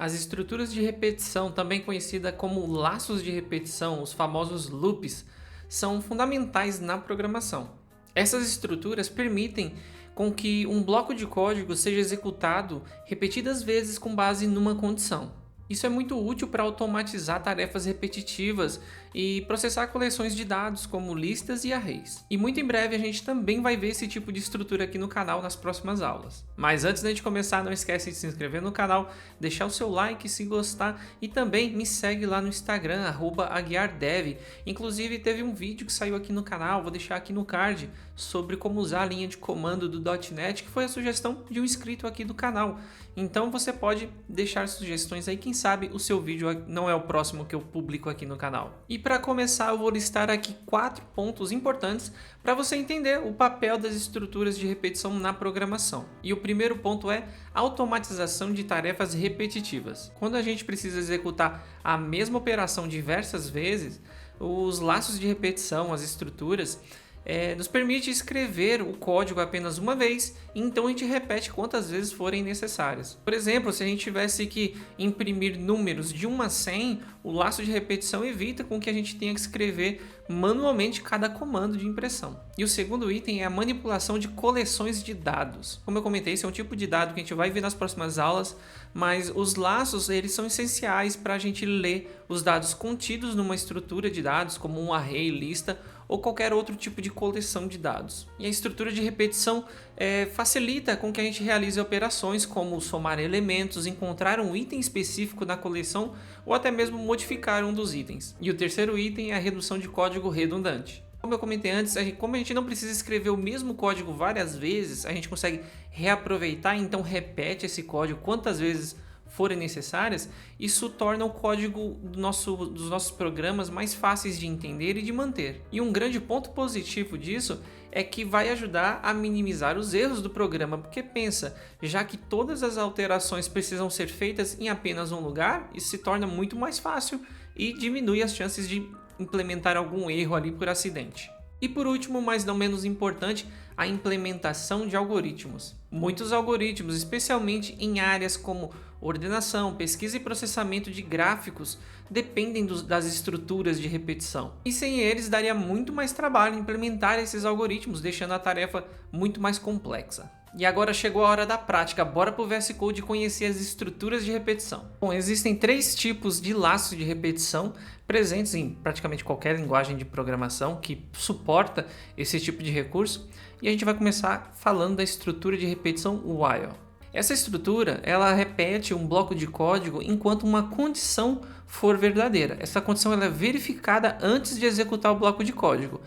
As estruturas de repetição, também conhecida como laços de repetição, os famosos loops, são fundamentais na programação. Essas estruturas permitem com que um bloco de código seja executado repetidas vezes com base numa condição. Isso é muito útil para automatizar tarefas repetitivas e processar coleções de dados como listas e arrays. E muito em breve a gente também vai ver esse tipo de estrutura aqui no canal nas próximas aulas. Mas antes da gente começar, não esquece de se inscrever no canal, deixar o seu like se gostar e também me segue lá no Instagram, @aguiardev. Inclusive teve um vídeo que saiu aqui no canal, vou deixar aqui no card, sobre como usar a linha de comando do .NET, que foi a sugestão de um inscrito aqui do canal. Então você pode deixar sugestões aí, quem sabe o seu vídeo não é o próximo que eu publico aqui no canal. E para começar, eu vou listar aqui 4 pontos importantes para você entender o papel das estruturas de repetição na programação. E o primeiro ponto é automatização de tarefas repetitivas. Quando a gente precisa executar a mesma operação diversas vezes, os laços de repetição, as estruturas, nos permite escrever o código apenas uma vez, e então a gente repete quantas vezes forem necessárias. Por exemplo, se a gente tivesse que imprimir números de 1 a 100, o laço de repetição evita com que a gente tenha que escrever manualmente cada comando de impressão. E o segundo item é a manipulação de coleções de dados. Como eu comentei, esse é um tipo de dado que a gente vai ver nas próximas aulas, mas os laços eles são essenciais para a gente ler os dados contidos numa estrutura de dados, como um array, lista ou qualquer outro tipo de coleção de dados. E a estrutura de repetição facilita com que a gente realize operações como somar elementos, encontrar um item específico na coleção ou até mesmo modificar um dos itens. E o terceiro item é a redução de código redundante. Como eu comentei antes, como a gente não precisa escrever o mesmo código várias vezes, a gente consegue reaproveitar, então repete esse código quantas vezes forem necessárias. Isso torna o código dos nossos programas mais fáceis de entender e de manter. E um grande ponto positivo disso é que vai ajudar a minimizar os erros do programa, porque pensa, já que todas as alterações precisam ser feitas em apenas um lugar, isso se torna muito mais fácil e diminui as chances de implementar algum erro ali por acidente. E por último, mas não menos importante, a implementação de algoritmos. Muitos algoritmos, especialmente em áreas como ordenação, pesquisa e processamento de gráficos, dependem das estruturas de repetição. E sem eles daria muito mais trabalho implementar esses algoritmos, deixando a tarefa muito mais complexa. E agora chegou a hora da prática, bora pro VS Code conhecer as estruturas de repetição. Bom, existem 3 tipos de laços de repetição presentes em praticamente qualquer linguagem de programação que suporta esse tipo de recurso, e a gente vai começar falando da estrutura de repetição while. Essa estrutura, ela repete um bloco de código enquanto uma condição for verdadeira. Essa condição ela é verificada antes de executar o bloco de código.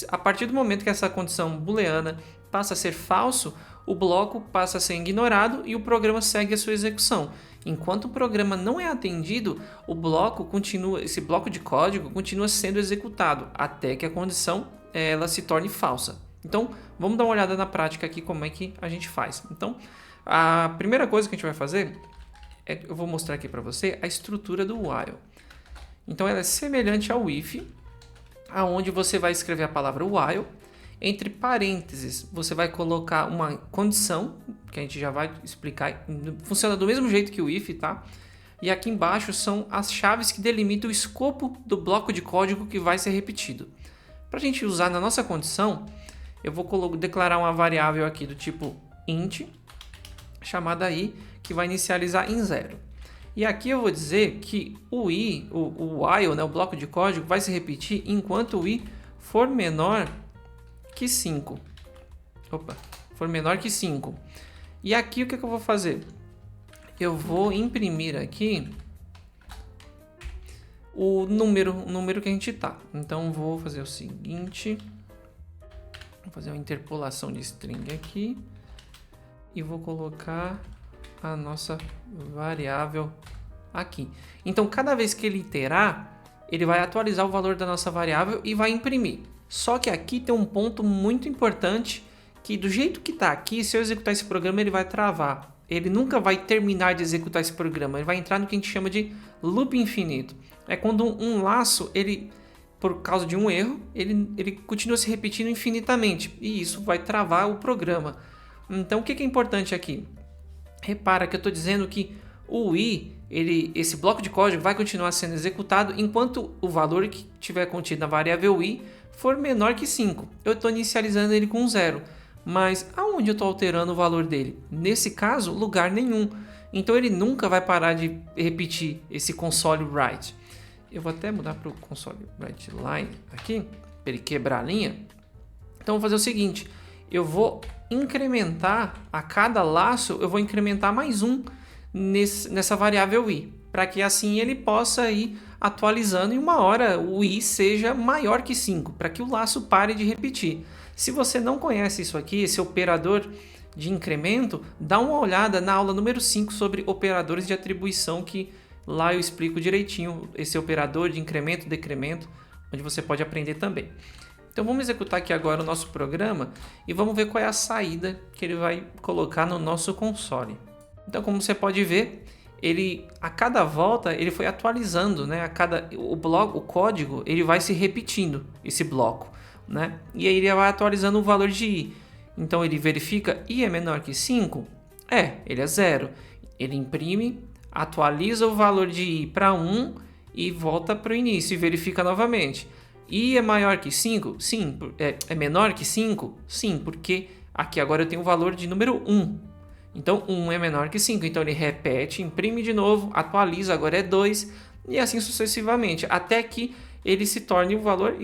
A partir do momento que essa condição booleana passa a ser falso, o bloco passa a ser ignorado e o programa segue a sua execução. Enquanto o programa não é atendido, esse bloco de código continua sendo executado até que a condição ela se torne falsa. Então, vamos dar uma olhada na prática aqui como é que a gente faz. Então, a primeira coisa que a gente vai fazer eu vou mostrar aqui para você a estrutura do while. Então, ela é semelhante ao if, aonde você vai escrever a palavra while. Entre parênteses, você vai colocar uma condição, que a gente já vai explicar. Funciona do mesmo jeito que o if, tá? E aqui embaixo são as chaves que delimitam o escopo do bloco de código que vai ser repetido. Para a gente usar na nossa condição, eu vou declarar uma variável aqui do tipo int, chamada i, que vai inicializar em 0. E aqui eu vou dizer que o while, né, o bloco de código, vai se repetir enquanto o i for menor que 5. For menor que 5. E aqui o que eu vou fazer? Eu vou imprimir aqui o número que a gente tá. Então vou fazer o seguinte, vou fazer uma interpolação de string aqui e vou colocar a nossa variável aqui. Então cada vez que ele iterar, ele vai atualizar o valor da nossa variável e vai imprimir. Só que aqui tem um ponto muito importante, que do jeito que está aqui, se eu executar esse programa, ele vai travar. Ele nunca vai terminar de executar esse programa, ele vai entrar no que a gente chama de loop infinito. É quando um laço, por causa de um erro, ele continua se repetindo infinitamente, e isso vai travar o programa. Então o que é importante aqui? Repara que eu estou dizendo que o i esse bloco de código vai continuar sendo executado enquanto o valor que tiver contido na variável i for menor que 5. Eu estou inicializando ele com 0, mas aonde eu estou alterando o valor dele? Nesse caso, lugar nenhum. Então ele nunca vai parar de repetir esse console write. Eu vou até mudar para o console write line aqui, para ele quebrar a linha. Então eu vou fazer o seguinte, eu vou incrementar a cada laço, eu vou incrementar mais um nessa variável i, para que assim ele possa ir atualizando e uma hora o i seja maior que 5, para que o laço pare de repetir. Se você não conhece isso aqui, esse operador de incremento, dá uma olhada na aula número 5 sobre operadores de atribuição, que lá eu explico direitinho esse operador de incremento e decremento, onde você pode aprender também. Então vamos executar aqui agora o nosso programa e vamos ver qual é a saída que ele vai colocar no nosso console. Então, como você pode ver, a cada volta ele foi atualizando, né? O código ele vai se repetindo, esse bloco, né? E aí ele vai atualizando o valor de i. Então ele verifica i é menor que 5? Ele é 0. Ele imprime, atualiza o valor de i para 1 e volta para o início e verifica novamente. I é maior que 5? Sim. É menor que 5? Sim, porque aqui agora eu tenho o valor de número 1. Então 1 é menor que 5, então ele repete, imprime de novo, atualiza, agora é 2 e assim sucessivamente, até que ele se torne o valor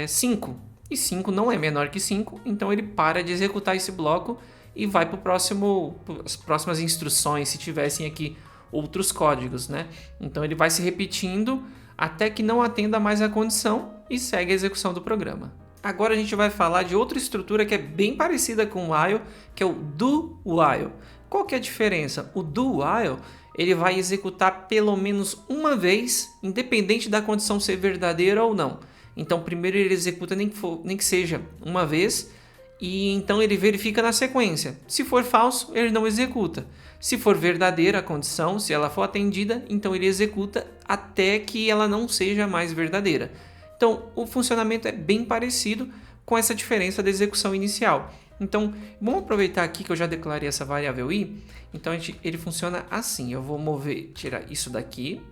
5. E 5 não é menor que 5, então ele para de executar esse bloco e vai para as próximas instruções, se tivessem aqui outros códigos, né? Então ele vai se repetindo até que não atenda mais a condição e segue a execução do programa. Agora a gente vai falar de outra estrutura que é bem parecida com o while, que é o do while. Qual que é a diferença? O do while ele vai executar pelo menos uma vez, independente da condição ser verdadeira ou não. Então primeiro ele executa nem que seja uma vez, e então ele verifica na sequência. Se for falso, ele não executa. Se for verdadeira a condição, se ela for atendida, então ele executa até que ela não seja mais verdadeira. Então, o funcionamento é bem parecido, com essa diferença da execução inicial. Então, vamos aproveitar aqui que eu já declarei essa variável i. Então, ele funciona assim. Eu vou tirar isso daqui.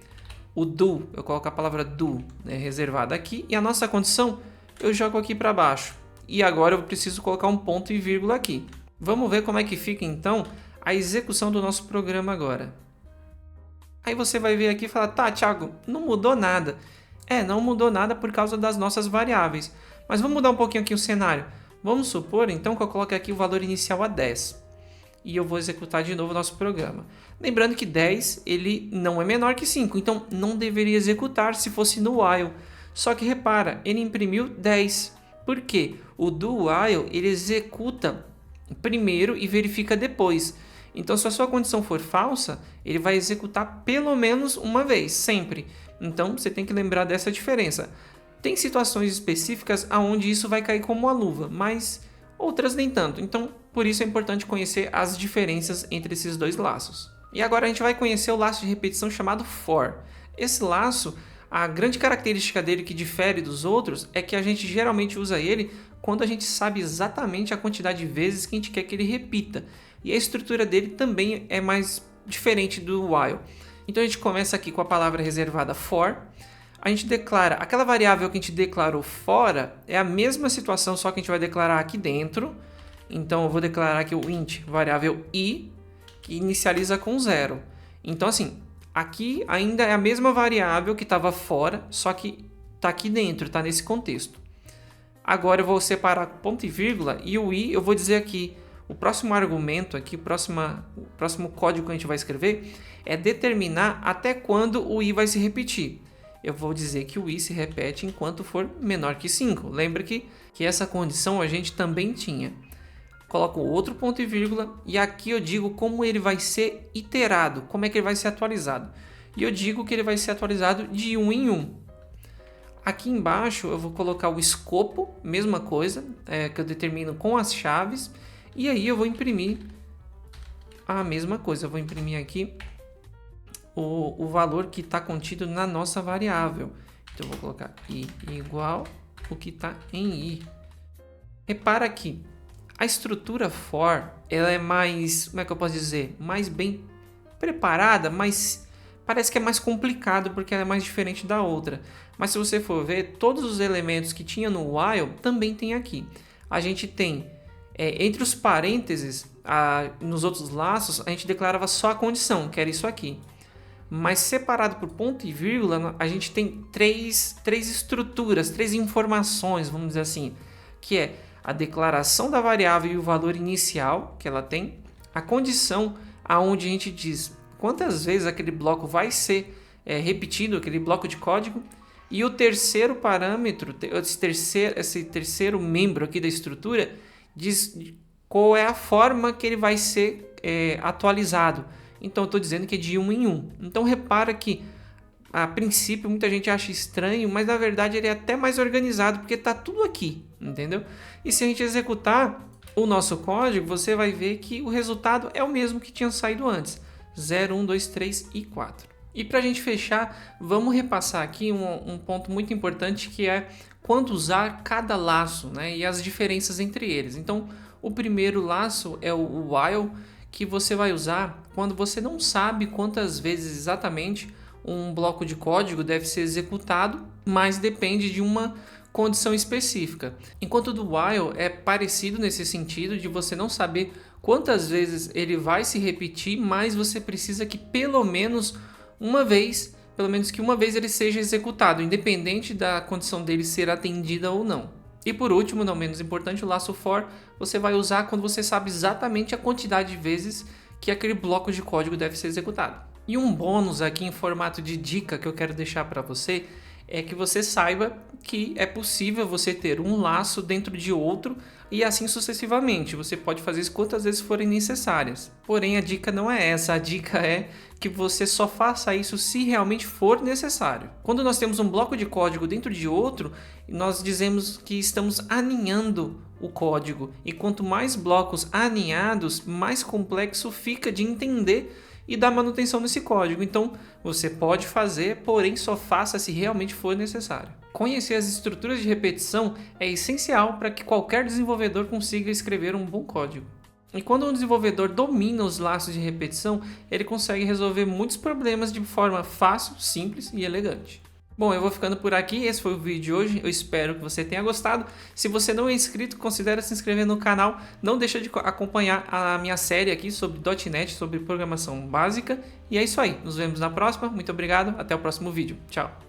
O do, eu coloco a palavra do, né, reservada aqui. E a nossa condição, eu jogo aqui para baixo. E agora eu preciso colocar um ponto e vírgula aqui. Vamos ver como é que fica, então, a execução do nosso programa agora. Aí você vai ver aqui e falar, tá, Thiago, não mudou nada. Não mudou nada por causa das nossas variáveis. Mas vamos mudar um pouquinho aqui o cenário. Vamos supor, então, que eu coloque aqui o valor inicial a 10. E eu vou executar de novo o nosso programa. Lembrando que 10 ele não é menor que 5, então não deveria executar se fosse no while. Só que repara, ele imprimiu 10. Por quê? O do while ele executa primeiro e verifica depois. Então, se a sua condição for falsa, ele vai executar pelo menos uma vez, sempre. Então, você tem que lembrar dessa diferença. Tem situações específicas onde isso vai cair como uma luva, mas outras nem tanto. Então, por isso é importante conhecer as diferenças entre esses dois laços. E agora a gente vai conhecer o laço de repetição chamado for. Esse laço, a grande característica dele que difere dos outros é que a gente geralmente usa ele quando a gente sabe exatamente a quantidade de vezes que a gente quer que ele repita. E a estrutura dele também é mais diferente do while. Então a gente começa aqui com a palavra reservada for. A gente declara, aquela variável que a gente declarou fora é a mesma situação, só que a gente vai declarar aqui dentro. Então eu vou declarar aqui o int variável i, que inicializa com 0. Então assim, aqui ainda é a mesma variável que estava fora, só que está aqui dentro, está nesse contexto. Agora eu vou separar ponto e vírgula e o i eu vou dizer aqui, o próximo argumento aqui, o próximo código que a gente vai escrever é determinar até quando o i vai se repetir. Eu vou dizer que o i se repete enquanto for menor que 5. Lembra que essa condição a gente também tinha. Coloco outro ponto e vírgula e aqui eu digo como ele vai ser iterado, como é que ele vai ser atualizado. E eu digo que ele vai ser atualizado de 1 em 1. Aqui embaixo eu vou colocar o escopo, mesma coisa, que eu determino com as chaves. E aí eu vou imprimir a mesma coisa. Eu vou imprimir aqui o valor que está contido na nossa variável. Então eu vou colocar i igual o que está em i. Repara que a estrutura for, ela é mais, como é que eu posso dizer? Mais bem preparada, mais parece que é mais complicado porque ela é mais diferente da outra. Mas se você for ver, todos os elementos que tinha no while também tem aqui. A gente tem, entre os parênteses, nos outros laços, a gente declarava só a condição, que era isso aqui. Mas separado por ponto e vírgula, a gente tem três estruturas, três informações, vamos dizer assim, que é a declaração da variável e o valor inicial que ela tem, a condição aonde a gente diz quantas vezes aquele bloco vai ser repetido, aquele bloco de código, e o terceiro parâmetro, esse terceiro membro aqui da estrutura, diz qual é a forma que ele vai ser atualizado. Então eu estou dizendo que é de 1 em 1. Então repara que a princípio muita gente acha estranho, mas na verdade ele é até mais organizado porque está tudo aqui, entendeu? E se a gente executar o nosso código, você vai ver que o resultado é o mesmo que tinha saído antes: 0, 1, 2, 3 e 4. E para a gente fechar, vamos repassar aqui um ponto muito importante, que é quando usar cada laço, né, e as diferenças entre eles. Então o primeiro laço é o while, que você vai usar quando você não sabe quantas vezes exatamente um bloco de código deve ser executado, mas depende de uma condição específica. Enquanto o do while é parecido nesse sentido de você não saber quantas vezes ele vai se repetir, mas você precisa que pelo menos uma vez ele seja executado, independente da condição dele ser atendida ou não. E por último, não menos importante, o laço for você vai usar quando você sabe exatamente a quantidade de vezes que aquele bloco de código deve ser executado. E um bônus aqui em formato de dica que eu quero deixar para você é que você saiba que é possível você ter um laço dentro de outro e assim sucessivamente. Você pode fazer isso quantas vezes forem necessárias. Porém, a dica não é essa. A dica é que você só faça isso se realmente for necessário. Quando nós temos um bloco de código dentro de outro, nós dizemos que estamos aninhando o código. E quanto mais blocos aninhados, mais complexo fica de entender e dar manutenção nesse código. Então você pode fazer, porém só faça se realmente for necessário. Conhecer as estruturas de repetição é essencial para que qualquer desenvolvedor consiga escrever um bom código. E quando um desenvolvedor domina os laços de repetição, ele consegue resolver muitos problemas de forma fácil, simples e elegante. Bom, eu vou ficando por aqui, esse foi o vídeo de hoje, eu espero que você tenha gostado. Se você não é inscrito, considere se inscrever no canal, não deixa de acompanhar a minha série aqui sobre .NET, sobre programação básica. E é isso aí, nos vemos na próxima, muito obrigado, até o próximo vídeo, tchau!